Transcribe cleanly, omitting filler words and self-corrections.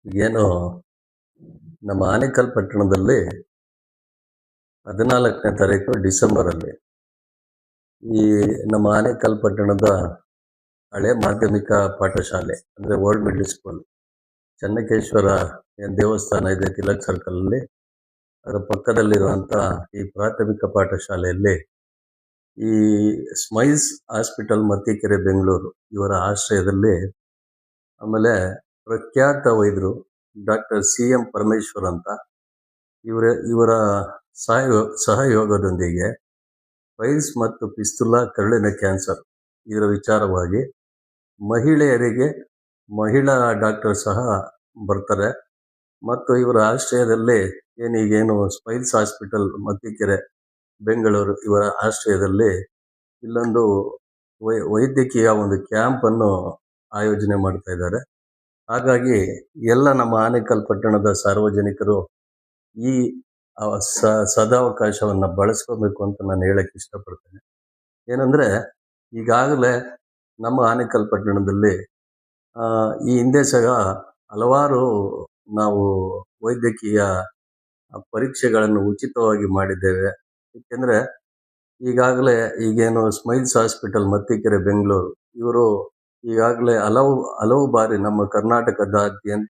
ಏನು ನಮ್ಮ ಆನೇಕಲ್ ಪಟ್ಟಣದಲ್ಲಿ 14ನೇ ತಾರೀಕು ಡಿಸೆಂಬರಲ್ಲಿ ಈ ನಮ್ಮ ಆನೇಕಲ್ ಪಟ್ಟಣದ ಹಳೆ ಮಾಧ್ಯಮಿಕ ಪಾಠಶಾಲೆ ಅಂದರೆ ಓಲ್ಡ್ ಮಿಡ್ಲ್ ಸ್ಕೂಲ್ ಚೆನ್ನಕೇಶ್ವರ ಏನ್ ದೇವಸ್ಥಾನ ಇದೆ ತಿಲಕ್ ಸರ್ಕಲ್ ಅಲ್ಲಿ ಅದರ ಪಕ್ಕದಲ್ಲಿರುವಂಥ ಈ ಪ್ರಾಥಮಿಕ ಪಾಠಶಾಲೆಯಲ್ಲಿ ಈ ಸ್ಮೈಲ್ಸ್ ಹಾಸ್ಪಿಟಲ್ ಮತ್ತಿಕೆರೆ ಬೆಂಗಳೂರು ಇವರ ಆಶ್ರಯದಲ್ಲಿ ಆಮೇಲೆ ಪ್ರಖ್ಯಾತ ವೈದ್ಯರು ಡಾಕ್ಟರ್ CM ಪರಮೇಶ್ವರ್ ಅಂತ ಇವರ ಸಹಯೋಗದೊಂದಿಗೆ ಪೈಲ್ಸ್ ಮತ್ತು ಪಿಸ್ತುಲಾ ಕರುಳಿನ ಕ್ಯಾನ್ಸರ್ ಇದರ ವಿಚಾರವಾಗಿ ಮಹಿಳೆಯರಿಗೆ ಮಹಿಳಾ ಡಾಕ್ಟರ್ ಸಹ ಬರ್ತಾರೆ. ಮತ್ತು ಇವರ ಆಶ್ರಯದಲ್ಲಿ ಈಗೇನು ಸ್ಮೈಲ್ಸ್ ಹಾಸ್ಪಿಟಲ್ ಮತ್ತಿಕೆರೆ ಬೆಂಗಳೂರು ಇವರ ಆಶ್ರಯದಲ್ಲಿ ಇಲ್ಲೊಂದು ವೈದ್ಯಕೀಯ ಒಂದು ಕ್ಯಾಂಪ್ ಅನ್ನು ಆಯೋಜನೆ ಮಾಡ್ತಾ ಇದ್ದಾರೆ. ಹಾಗಾಗಿ ಎಲ್ಲ ನಮ್ಮ ಆನೇಕಲ್ ಪಟ್ಟಣದ ಸಾರ್ವಜನಿಕರು ಈ ಸದಾವಕಾಶವನ್ನು ಬಳಸ್ಕೋಬೇಕು ಅಂತ ನಾನು ಹೇಳಕ್ಕೆ ಇಷ್ಟಪಡ್ತೇನೆ. ಏನಂದ್ರೆ ಈಗಾಗಲೇ ನಮ್ಮ ಆನೇಕಲ್ ಪಟ್ಟಣದಲ್ಲಿ ಈ ಹಿಂದೆ ಸಹ ಹಲವಾರು ನಾವು ವೈದ್ಯಕೀಯ ಪರೀಕ್ಷೆಗಳನ್ನು ಉಚಿತವಾಗಿ ಮಾಡಿದ್ದೇವೆ. ಏಕೆಂದರೆ ಈಗಾಗಲೇ ಈಗೇನು ಸ್ಮೈಲ್ಸ್ ಹಾಸ್ಪಿಟಲ್ ಮತ್ತಿಕೆರೆ ಬೆಂಗಳೂರು ಇವರು ಈಗಾಗಲೇ ಹಲವು ಬಾರಿ ನಮ್ಮ ಕರ್ನಾಟಕದಾದ್ಯಂತ